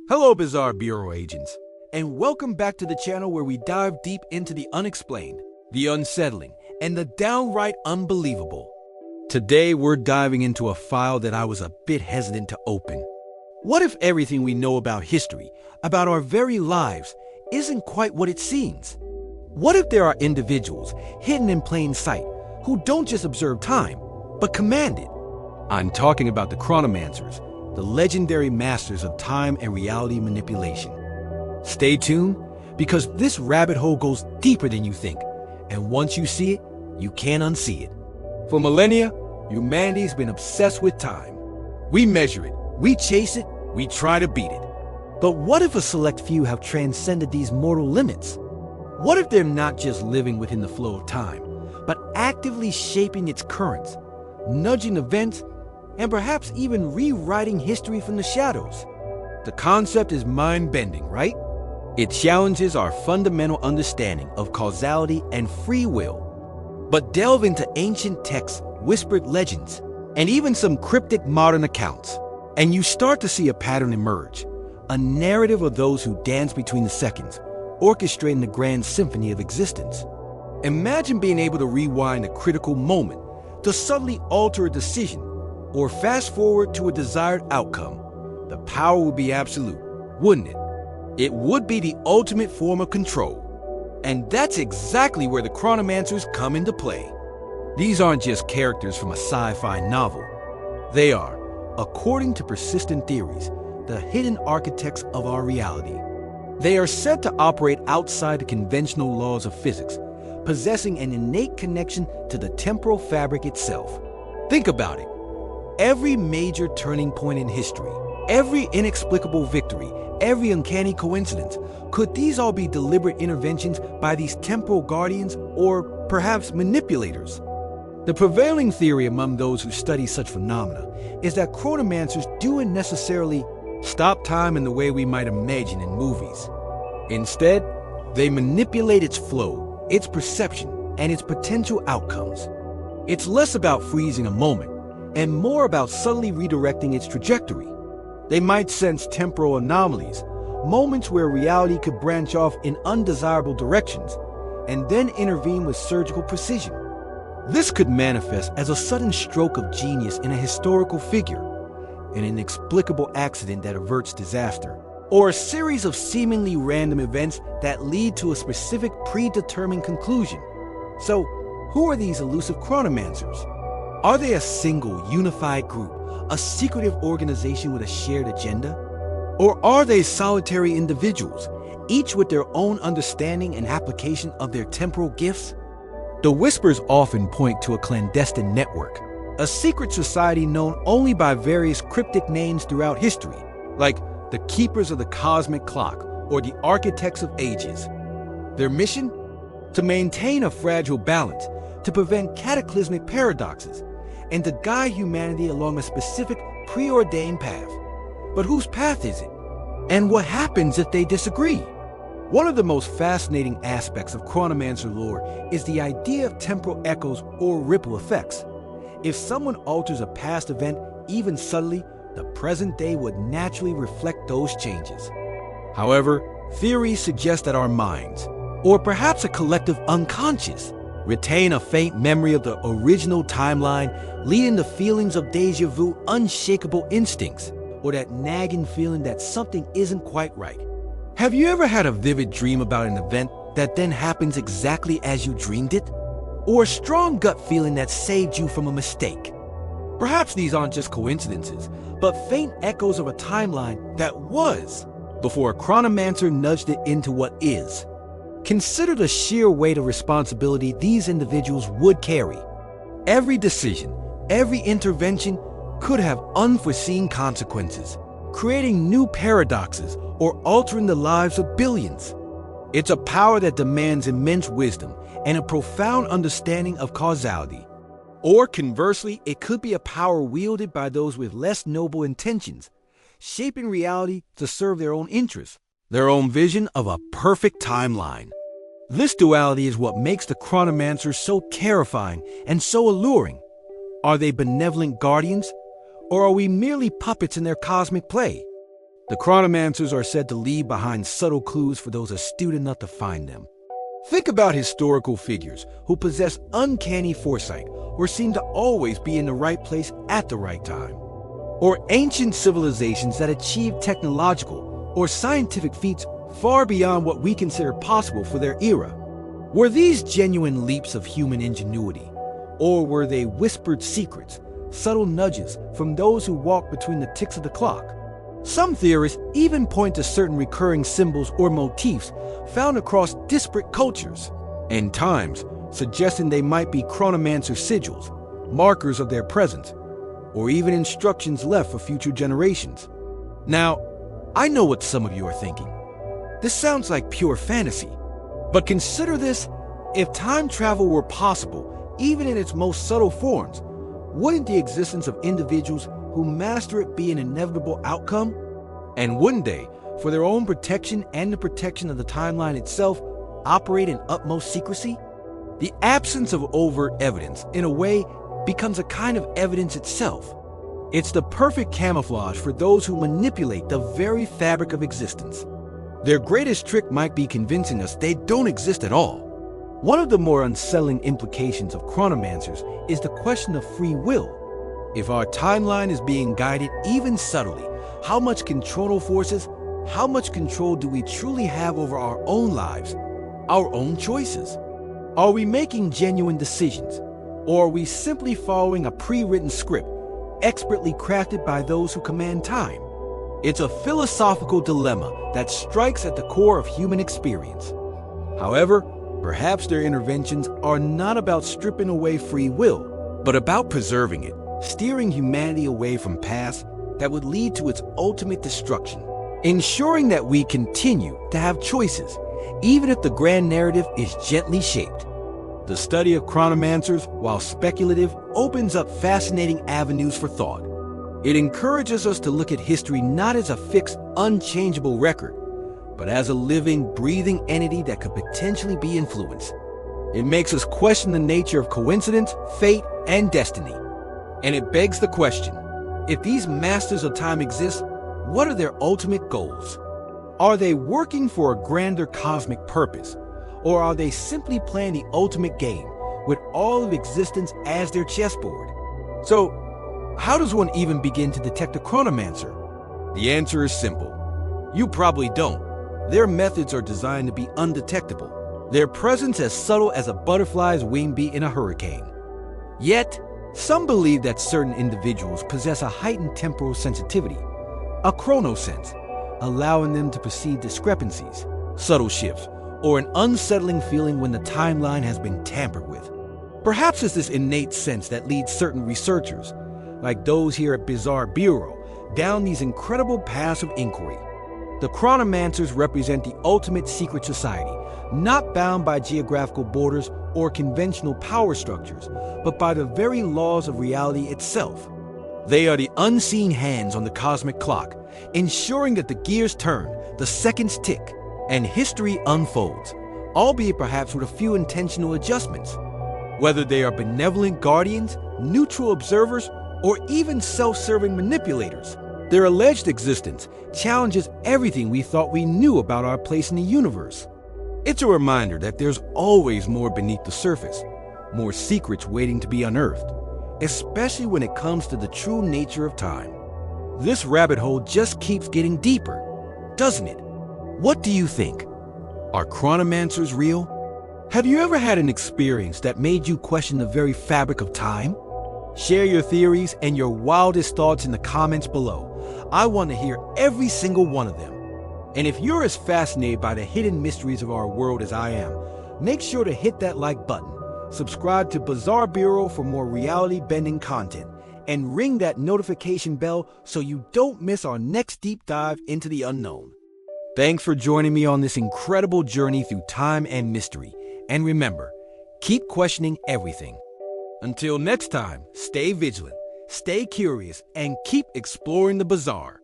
Hello, Bizarre Bureau agents, and welcome back to the channel where we dive deep into the unexplained, the unsettling, and the downright unbelievable. Today, we're diving into a file that I was a bit hesitant to open. What if everything we know about history, about our very lives, isn't quite what it seems? What if there are individuals hidden in plain sight who don't just observe time, but command it? I'm talking about the Chronomancers, the legendary masters of time and reality manipulation. Stay tuned, because this rabbit hole goes deeper than you think, and once you see it, you can't unsee it. For millennia, humanity's been obsessed with time. We measure it, we chase it, we try to beat it. But what if a select few have transcended these mortal limits? What if they're not just living within the flow of time, but actively shaping its currents, nudging events, and perhaps even rewriting history from the shadows? The concept is mind-bending, right? It challenges our fundamental understanding of causality and free will. But delve into ancient texts, whispered legends, and even some cryptic modern accounts, and you start to see a pattern emerge, a narrative of those who dance between the seconds, orchestrating the grand symphony of existence. Imagine being able to rewind a critical moment, to subtly alter a decision, or fast forward to a desired outcome. The power would be absolute, wouldn't it? It would be the ultimate form of control. And that's exactly where the Chronomancers come into play. These aren't just characters from a sci-fi novel. They are, according to persistent theories, the hidden architects of our reality. They are said to operate outside the conventional laws of physics, possessing an innate connection to the temporal fabric itself. Think about it. Every major turning point in history, every inexplicable victory, every uncanny coincidence, could these all be deliberate interventions by these temporal guardians or perhaps manipulators? The prevailing theory among those who study such phenomena is that Chronomancers don't necessarily stop time in the way we might imagine in movies. Instead, they manipulate its flow, its perception, and its potential outcomes. It's less about freezing a moment and more about subtly redirecting its trajectory. They might sense temporal anomalies, moments where reality could branch off in undesirable directions, and then intervene with surgical precision. This could manifest as a sudden stroke of genius in a historical figure, an inexplicable accident that averts disaster, or a series of seemingly random events that lead to a specific predetermined conclusion. So, who are these elusive Chronomancers? Are they a single, unified group, a secretive organization with a shared agenda? Or are they solitary individuals, each with their own understanding and application of their temporal gifts? The whispers often point to a clandestine network, a secret society known only by various cryptic names throughout history, like the Keepers of the Cosmic Clock or the Architects of Ages. Their mission? To maintain a fragile balance, to prevent cataclysmic paradoxes, and to guide humanity along a specific preordained path. But whose path is it? And what happens if they disagree? One of the most fascinating aspects of Chronomancer lore is the idea of temporal echoes or ripple effects. If someone alters a past event, even subtly, the present day would naturally reflect those changes. However, theories suggest that our minds, or perhaps a collective unconscious, retain a faint memory of the original timeline, leading to feelings of déjà vu, unshakable instincts, or that nagging feeling that something isn't quite right. Have you ever had a vivid dream about an event that then happens exactly as you dreamed it? Or a strong gut feeling that saved you from a mistake? Perhaps these aren't just coincidences, but faint echoes of a timeline that was, before a Chronomancer nudged it into what is. Consider the sheer weight of responsibility these individuals would carry. Every decision, every intervention could have unforeseen consequences, creating new paradoxes or altering the lives of billions. It's a power that demands immense wisdom and a profound understanding of causality. Or conversely, it could be a power wielded by those with less noble intentions, shaping reality to serve their own interests, their own vision of a perfect timeline. This duality is what makes the Chronomancers so terrifying and so alluring. Are they benevolent guardians, or are we merely puppets in their cosmic play? The Chronomancers are said to leave behind subtle clues for those astute enough to find them. Think about historical figures who possess uncanny foresight or seem to always be in the right place at the right time. Or ancient civilizations that achieve technological or scientific feats far beyond what we consider possible for their era. Were these genuine leaps of human ingenuity, or were they whispered secrets, subtle nudges from those who walk between the ticks of the clock? Some theorists even point to certain recurring symbols or motifs found across disparate cultures and times, suggesting they might be Chronomancer sigils, markers of their presence, or even instructions left for future generations. Now, I know what some of you are thinking. This sounds like pure fantasy. But consider this: if time travel were possible, even in its most subtle forms, wouldn't the existence of individuals who master it be an inevitable outcome? And wouldn't they, for their own protection and the protection of the timeline itself, operate in utmost secrecy? The absence of overt evidence, in a way, becomes a kind of evidence itself. It's the perfect camouflage for those who manipulate the very fabric of existence. Their greatest trick might be convincing us they don't exist at all. One of the more unsettling implications of Chronomancers is the question of free will. If our timeline is being guided even subtly, how much how much control do we truly have over our own lives, our own choices? Are we making genuine decisions, or are we simply following a pre-written script, expertly crafted by those who command time? It's a philosophical dilemma that strikes at the core of human experience. However, perhaps their interventions are not about stripping away free will, but about preserving it, steering humanity away from paths that would lead to its ultimate destruction, ensuring that we continue to have choices, even if the grand narrative is gently shaped. The study of Chronomancers, while speculative, opens up fascinating avenues for thought. It encourages us to look at history not as a fixed, unchangeable record, but as a living, breathing entity that could potentially be influenced. It makes us question the nature of coincidence, fate, and destiny. And it begs the question, if these masters of time exist, what are their ultimate goals? Are they working for a grander cosmic purpose, or are they simply playing the ultimate game with all of existence as their chessboard? So, how does one even begin to detect a Chronomancer? The answer is simple. You probably don't. Their methods are designed to be undetectable, their presence as subtle as a butterfly's wing beat in a hurricane. Yet, some believe that certain individuals possess a heightened temporal sensitivity, a chronosense, allowing them to perceive discrepancies, subtle shifts, or an unsettling feeling when the timeline has been tampered with. Perhaps it's this innate sense that leads certain researchers, like those here at Bizarre Bureau, down these incredible paths of inquiry. The Chronomancers represent the ultimate secret society, not bound by geographical borders or conventional power structures, but by the very laws of reality itself. They are the unseen hands on the cosmic clock, ensuring that the gears turn, the seconds tick, and history unfolds, albeit perhaps with a few intentional adjustments. Whether they are benevolent guardians, neutral observers, or even self-serving manipulators, their alleged existence challenges everything we thought we knew about our place in the universe. It's a reminder that there's always more beneath the surface, more secrets waiting to be unearthed, especially when it comes to the true nature of time. This rabbit hole just keeps getting deeper, doesn't it? What do you think? Are Chronomancers real? Have you ever had an experience that made you question the very fabric of time? Share your theories and your wildest thoughts in the comments below. I want to hear every single one of them. And if you're as fascinated by the hidden mysteries of our world as I am, make sure to hit that like button, subscribe to Bizarre Bureau for more reality-bending content, and ring that notification bell so you don't miss our next deep dive into the unknown. Thanks for joining me on this incredible journey through time and mystery. And remember, keep questioning everything. Until next time, stay vigilant, stay curious, and keep exploring the bizarre.